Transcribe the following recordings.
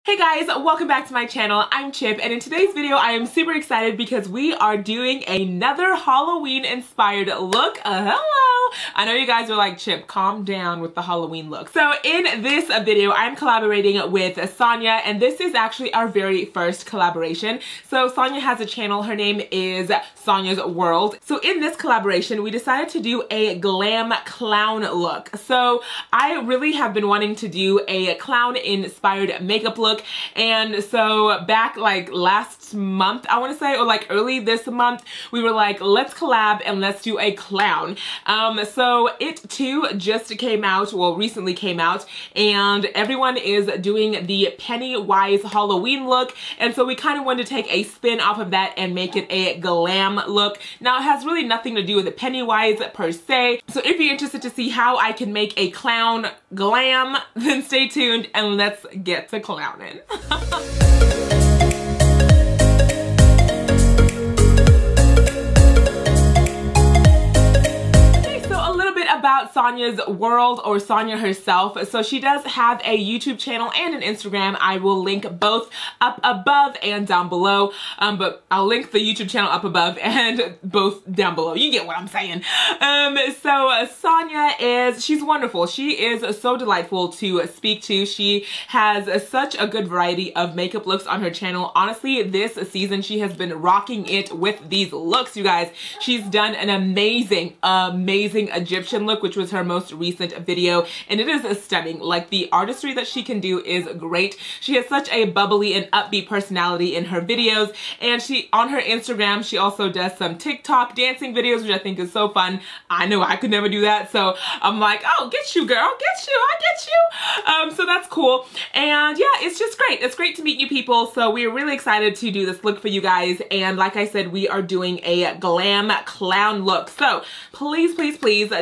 Hey guys, welcome back to my channel. I'm Chip, and in today's video I am super excited because we are doing another Halloween inspired look. Hello! I know you guys are like, Chip, calm down with the Halloween look. So in this video I'm collaborating with Sanya, and this is actually our very first collaboration. So Sanya has a channel, her name is Sanya's World. So in this collaboration we decided to do a glam clown look. So I really have been wanting to do a clown inspired makeup look. And so back like last month, I want to say, or like early this month, we were like, let's collab and let's do a clown. So it too just came out, well, recently came out, and everyone is doing the Pennywise Halloween look. And so we kind of wanted to take a spin off of that and make it a glam look. Now it has really nothing to do with the Pennywise per se. So if you're interested to see how I can make a clown glam, then stay tuned and let's get to clowning. About Sanya's World, or Sanya herself. So she does have a YouTube channel and an Instagram. I will link both up above and down below, but I'll link the YouTube channel up above and both down below. You get what I'm saying. So Sanya she's wonderful. She is so delightful to speak to. She has such a good variety of makeup looks on her channel. Honestly, this season she has been rocking it with these looks, you guys. She's done an amazing Egyptian look, which was her most recent video, and it is stunning. Like, the artistry that she can do is great. She has such a bubbly and upbeat personality in her videos, and on her Instagram she also does some TikTok dancing videos, which I think is so fun. I know I could never do that, so I'm like, oh, get you girl, get you, I get you. So that's cool, and yeah, it's just great. It's great to meet new people, so we're really excited to do this look for you guys. And like I said, we are doing a glam clown look, so please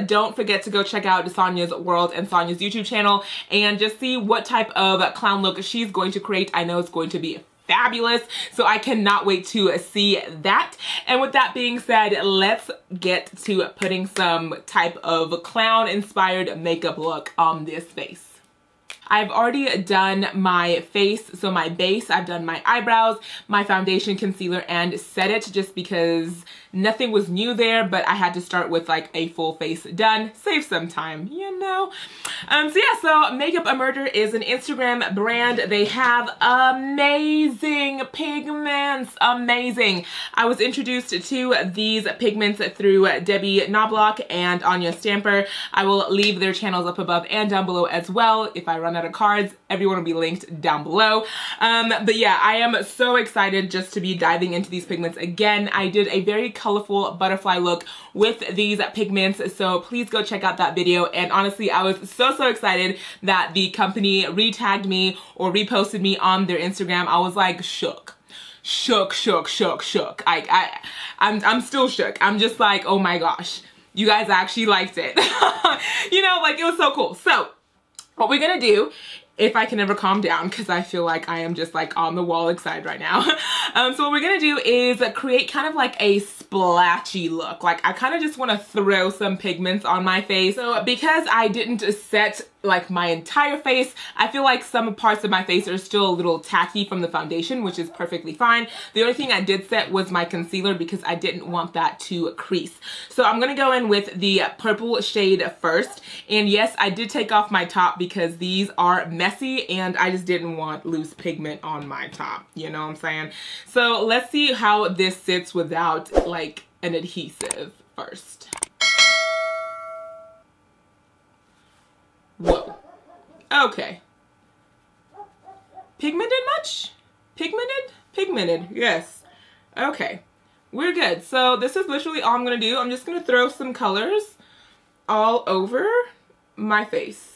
don't forget to go check out Sanya's World and Sanya's YouTube channel and just see what type of clown look she's going to create. I know it's going to be fabulous, so I cannot wait to see that. And with that being said, let's get to putting some type of clown inspired makeup look on this face. I've already done my face, so my base, I've done my eyebrows, my foundation, concealer, and set it just because nothing was new there, but I had to start with like a full face done. Save some time, you know? So yeah, so Makeup a Murder is an Instagram brand. They have amazing pigments, amazing. I was introduced to these pigments through Debbie Knoblauch and Anya Stamper. I will leave their channels up above and down below as well. If I run out of cards, everyone will be linked down below. But yeah, I am so excited just to be diving into these pigments again. I did a very colorful butterfly look with these pigments, so please go check out that video. And honestly, I was so excited that the company re-tagged me or reposted me on their Instagram. I was like shook. I'm still shook. I'm just like, oh my gosh, you guys actually liked it. You know, like, it was so cool. So what we're gonna do, if I can ever calm down, because I feel like I am just like on the wall excited right now. So what we're gonna do is create kind of like a splashy look. Like, I kind of just want to throw some pigments on my face. So because I didn't set like my entire face, I feel like some parts of my face are still a little tacky from the foundation, which is perfectly fine. The only thing I did set was my concealer because I didn't want that to crease. So I'm gonna go in with the purple shade first. And yes, I did take off my top because these are messy and I just didn't want loose pigment on my top, you know what I'm saying? So let's see how this sits without like an adhesive first. Whoa. Okay. Pigmented much? Pigmented? Pigmented, yes. Okay. We're good. So this is literally all I'm gonna do. I'm just gonna throw some colors all over my face.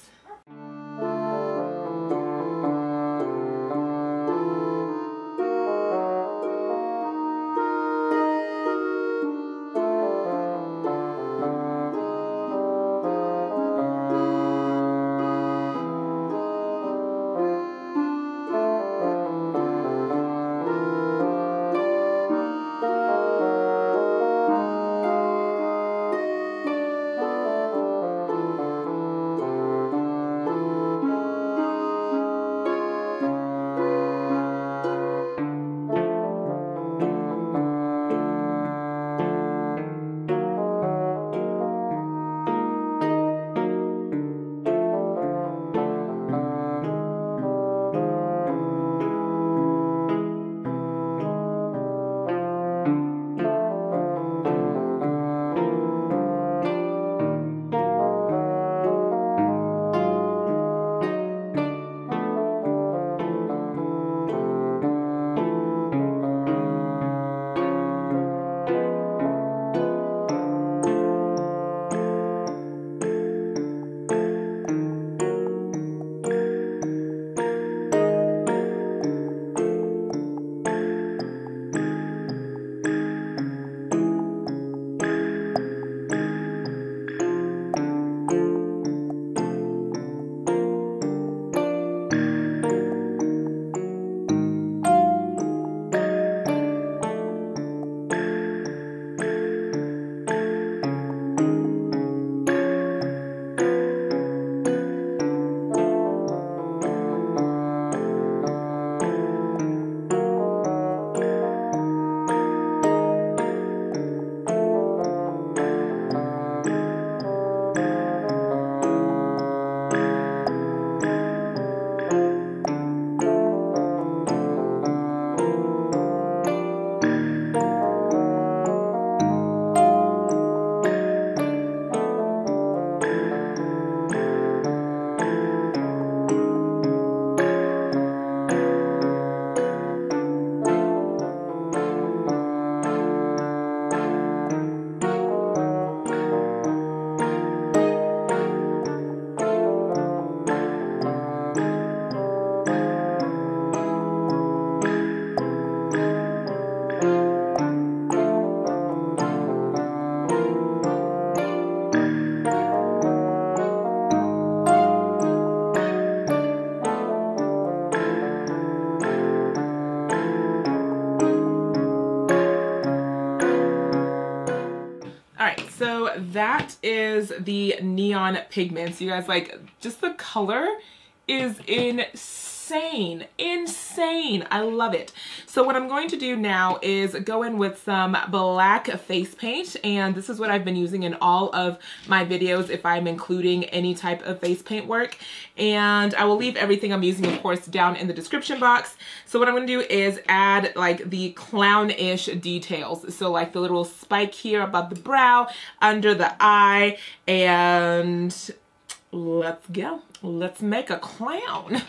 that is the Neon Pigments. You guys, like, just the color is insane. Insane. I love it. So what I'm going to do now is go in with some black face paint, and this is what I've been using in all of my videos if I'm including any type of face paint work. And I will leave everything I'm using, of course, down in the description box. So what I'm going to do is add like the clown-ish details. So like the little spike here above the brow, under the eye, and let's go. Let's make a clown.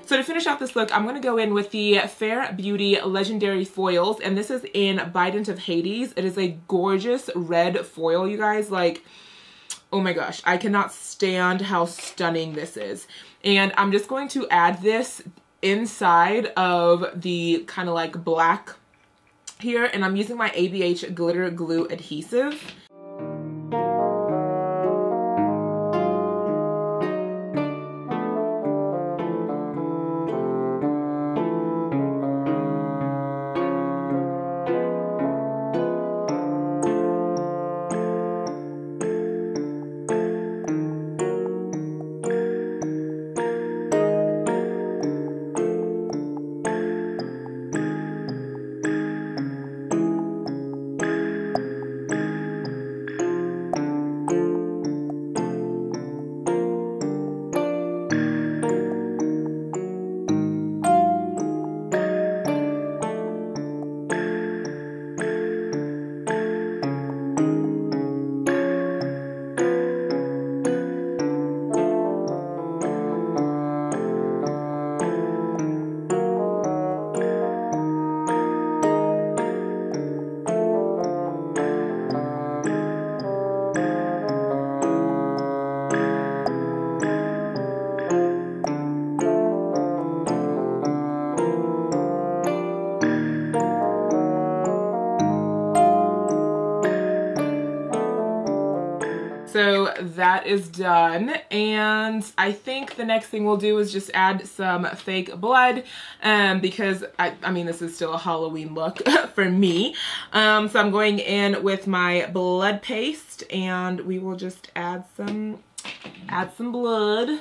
So to finish out this look, I'm going to go in with the Fair Beauty Legendary Foils, and this is in Bident of Hades. It is a gorgeous red foil, you guys. Like, oh my gosh, I cannot stand how stunning this is. And I'm just going to add this inside of the kind of like black here, and I'm using my ABH glitter glue adhesive. So that is done, and I think the next thing we'll do is just add some fake blood, because I mean this is still a Halloween look for me. So I'm going in with my blood paste, and we will just add some blood.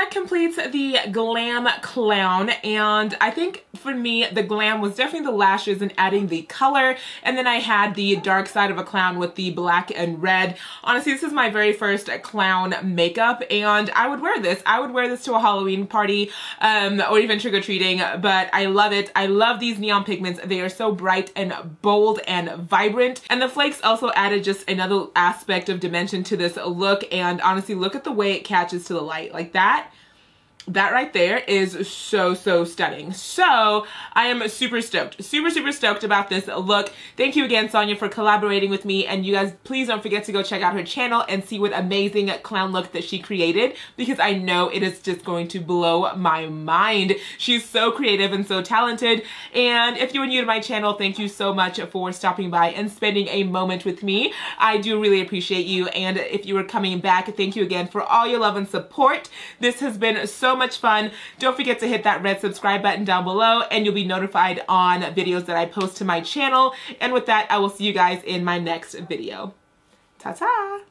Completes the Glam clown, and I think for me the Glam was definitely the lashes and adding the color, and then I had the dark side of a clown with the black and red. Honestly, this is my very first clown makeup, and I would wear this. I would wear this to a Halloween party or even trick-or-treating, but I love it. I love these neon pigments. They are so bright and bold and vibrant, and the flakes also added just another aspect of dimension to this look. And honestly, look at the way it catches to the light like that. That right there is so stunning. So I am super stoked, super stoked about this look. Thank you again, Sonia, for collaborating with me, and you guys please don't forget to go check out her channel and see what amazing clown look that she created, because I know it is just going to blow my mind. She's so creative and so talented, and if you are new to my channel, thank you so much for stopping by and spending a moment with me. I do really appreciate you, and if you are coming back, thank you again for all your love and support. This has been so much fun. Don't forget to hit that red subscribe button down below, and you'll be notified on videos that I post to my channel. And with that, I will see you guys in my next video. Ta-ta!